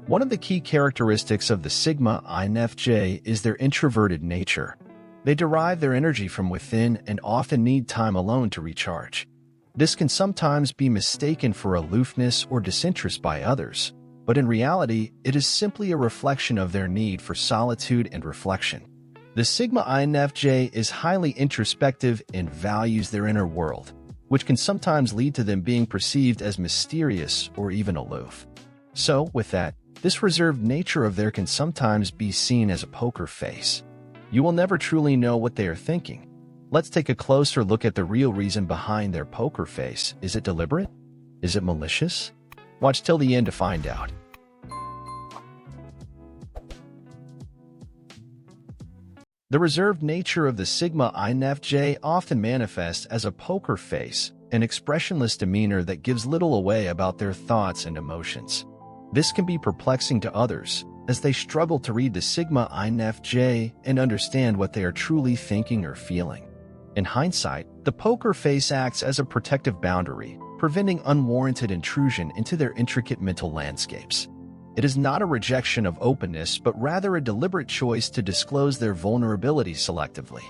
One of the key characteristics of the Sigma INFJ is their introverted nature. They derive their energy from within and often need time alone to recharge. This can sometimes be mistaken for aloofness or disinterest by others, but in reality, it is simply a reflection of their need for solitude and reflection. The Sigma INFJ is highly introspective and values their inner world, which can sometimes lead to them being perceived as mysterious or even aloof. So, with that, this reserved nature of theirs can sometimes be seen as a poker face. You will never truly know what they are thinking. Let's take a closer look at the real reason behind their poker face. Is it deliberate? Is it malicious? Watch till the end to find out. The reserved nature of the Sigma INFJ often manifests as a poker face, an expressionless demeanor that gives little away about their thoughts and emotions. This can be perplexing to others, as they struggle to read the Sigma INFJ and understand what they are truly thinking or feeling. In hindsight, the poker face acts as a protective boundary, preventing unwarranted intrusion into their intricate mental landscapes. It is not a rejection of openness, but rather a deliberate choice to disclose their vulnerabilities selectively.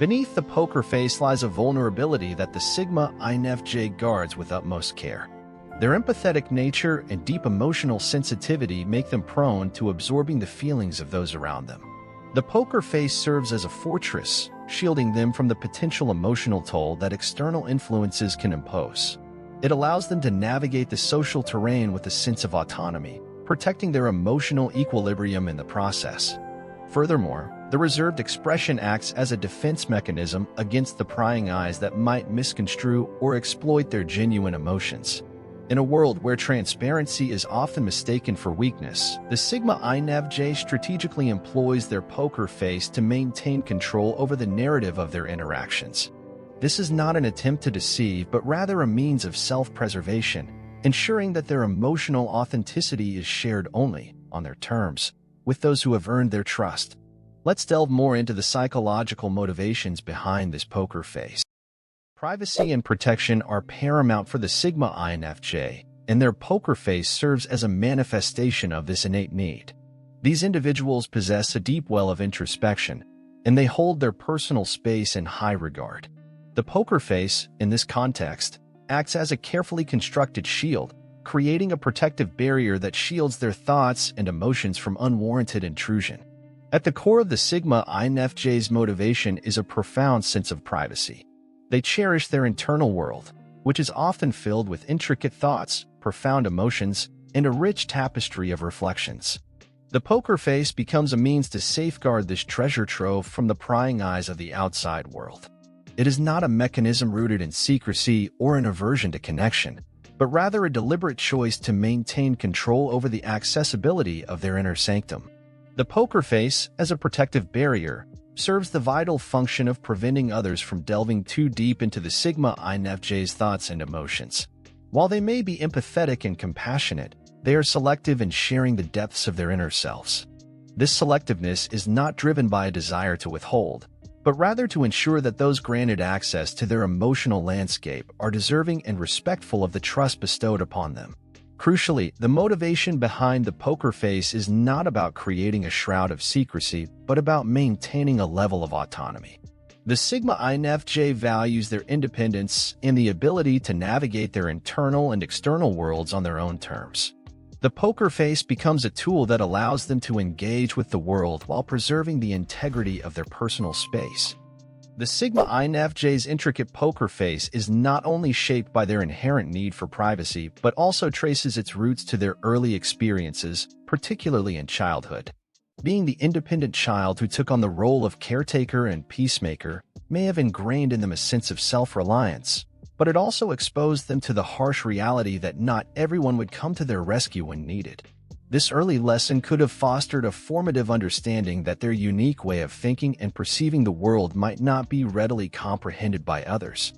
Beneath the poker face lies a vulnerability that the Sigma INFJ guards with utmost care. Their empathetic nature and deep emotional sensitivity make them prone to absorbing the feelings of those around them. The poker face serves as a fortress, shielding them from the potential emotional toll that external influences can impose. It allows them to navigate the social terrain with a sense of autonomy, protecting their emotional equilibrium in the process. Furthermore, the reserved expression acts as a defense mechanism against the prying eyes that might misconstrue or exploit their genuine emotions. In a world where transparency is often mistaken for weakness, the Sigma INFJ strategically employs their poker face to maintain control over the narrative of their interactions. This is not an attempt to deceive, but rather a means of self-preservation, ensuring that their emotional authenticity is shared only on their terms with those who have earned their trust. Let's delve more into the psychological motivations behind this poker face. Privacy and protection are paramount for the Sigma INFJ, and their poker face serves as a manifestation of this innate need. These individuals possess a deep well of introspection, and they hold their personal space in high regard. The poker face, in this context, acts as a carefully constructed shield, creating a protective barrier that shields their thoughts and emotions from unwarranted intrusion. At the core of the Sigma INFJ's motivation is a profound sense of privacy. They cherish their internal world, which is often filled with intricate thoughts, profound emotions, and a rich tapestry of reflections. The poker face becomes a means to safeguard this treasure trove from the prying eyes of the outside world. It is not a mechanism rooted in secrecy or an aversion to connection, but rather a deliberate choice to maintain control over the accessibility of their inner sanctum. The poker face, as a protective barrier, serves the vital function of preventing others from delving too deep into the Sigma INFJ's thoughts and emotions. While they may be empathetic and compassionate, they are selective in sharing the depths of their inner selves. This selectiveness is not driven by a desire to withhold, but rather to ensure that those granted access to their emotional landscape are deserving and respectful of the trust bestowed upon them. Crucially, the motivation behind the poker face is not about creating a shroud of secrecy, but about maintaining a level of autonomy. The Sigma INFJ values their independence and the ability to navigate their internal and external worlds on their own terms. The poker face becomes a tool that allows them to engage with the world while preserving the integrity of their personal space. The Sigma INFJ's intricate poker face is not only shaped by their inherent need for privacy, but also traces its roots to their early experiences, particularly in childhood. Being the independent child who took on the role of caretaker and peacemaker may have ingrained in them a sense of self-reliance, but it also exposed them to the harsh reality that not everyone would come to their rescue when needed. This early lesson could have fostered a formative understanding that their unique way of thinking and perceiving the world might not be readily comprehended by others.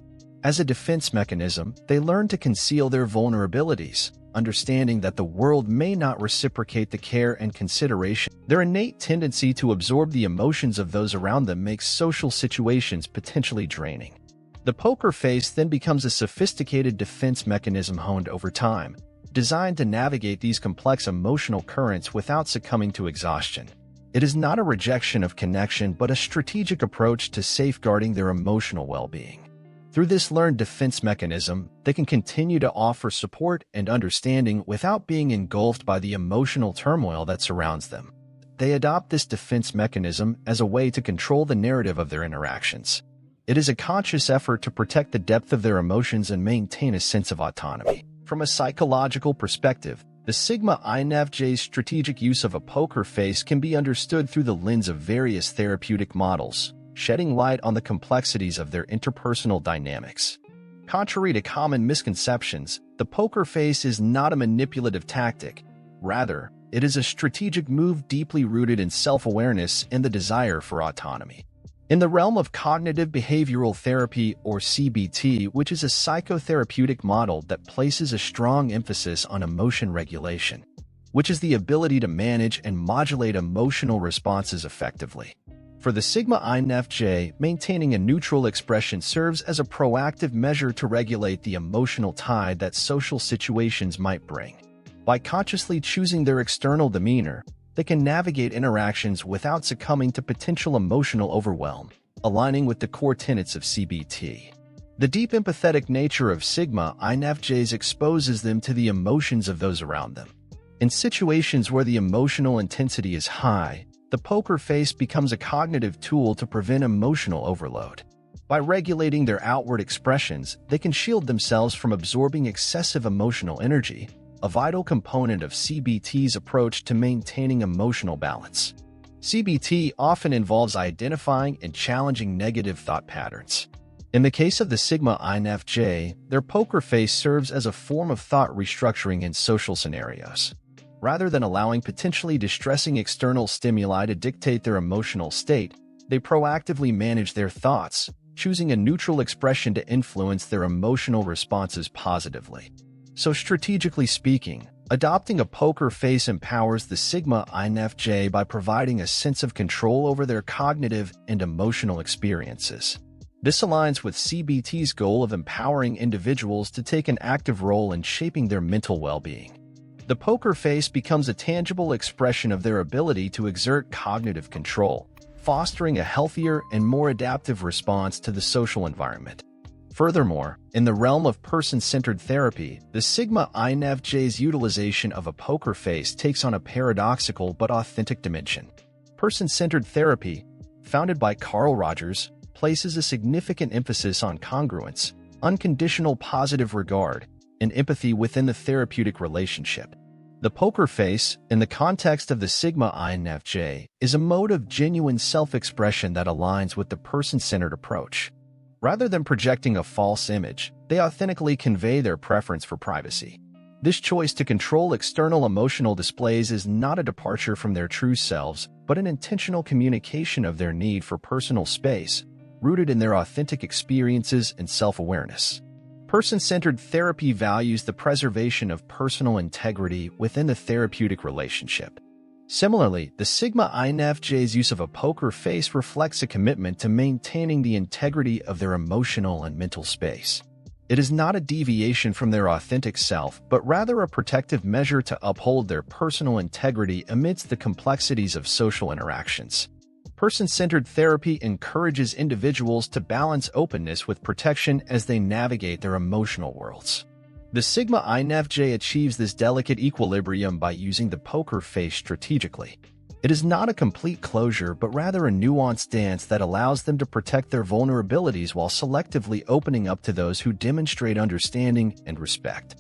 As a defense mechanism, they learned to conceal their vulnerabilities, understanding that the world may not reciprocate the care and consideration. Their innate tendency to absorb the emotions of those around them makes social situations potentially draining. The poker face then becomes a sophisticated defense mechanism honed over time, designed to navigate these complex emotional currents without succumbing to exhaustion. It is not a rejection of connection but a strategic approach to safeguarding their emotional well-being. Through this learned defense mechanism, they can continue to offer support and understanding without being engulfed by the emotional turmoil that surrounds them. They adopt this defense mechanism as a way to control the narrative of their interactions. It is a conscious effort to protect the depth of their emotions and maintain a sense of autonomy. From a psychological perspective, the Sigma INFJ's strategic use of a poker face can be understood through the lens of various therapeutic models, shedding light on the complexities of their interpersonal dynamics. Contrary to common misconceptions, the poker face is not a manipulative tactic. Rather, it is a strategic move deeply rooted in self-awareness and the desire for autonomy. In the realm of cognitive behavioral therapy, or CBT, which is a psychotherapeutic model that places a strong emphasis on emotion regulation, which is the ability to manage and modulate emotional responses effectively. For the Sigma INFJ, maintaining a neutral expression serves as a proactive measure to regulate the emotional tide that social situations might bring. By consciously choosing their external demeanor, they can navigate interactions without succumbing to potential emotional overwhelm, aligning with the core tenets of CBT. The deep empathetic nature of Sigma INFJs exposes them to the emotions of those around them. In situations where the emotional intensity is high, the poker face becomes a cognitive tool to prevent emotional overload. By regulating their outward expressions, they can shield themselves from absorbing excessive emotional energy, a vital component of CBT's approach to maintaining emotional balance. CBT often involves identifying and challenging negative thought patterns. In the case of the Sigma INFJ, their poker face serves as a form of thought restructuring in social scenarios. Rather than allowing potentially distressing external stimuli to dictate their emotional state, they proactively manage their thoughts, choosing a neutral expression to influence their emotional responses positively. So strategically speaking, adopting a poker face empowers the Sigma INFJ by providing a sense of control over their cognitive and emotional experiences. This aligns with CBT's goal of empowering individuals to take an active role in shaping their mental well-being. The poker face becomes a tangible expression of their ability to exert cognitive control, fostering a healthier and more adaptive response to the social environment. Furthermore, in the realm of person-centered therapy, the Sigma INFJ's utilization of a poker face takes on a paradoxical but authentic dimension. Person-centered therapy, founded by Carl Rogers, places a significant emphasis on congruence, unconditional positive regard, and empathy within the therapeutic relationship. The poker face, in the context of the Sigma INFJ, is a mode of genuine self-expression that aligns with the person-centered approach. Rather than projecting a false image, they authentically convey their preference for privacy. This choice to control external emotional displays is not a departure from their true selves, but an intentional communication of their need for personal space, rooted in their authentic experiences and self-awareness. Person-centered therapy values the preservation of personal integrity within the therapeutic relationship. Similarly, the Sigma INFJ's use of a poker face reflects a commitment to maintaining the integrity of their emotional and mental space. It is not a deviation from their authentic self, but rather a protective measure to uphold their personal integrity amidst the complexities of social interactions. Person-centered therapy encourages individuals to balance openness with protection as they navigate their emotional worlds. The Sigma INFJ achieves this delicate equilibrium by using the poker face strategically. It is not a complete closure, but rather a nuanced dance that allows them to protect their vulnerabilities while selectively opening up to those who demonstrate understanding and respect.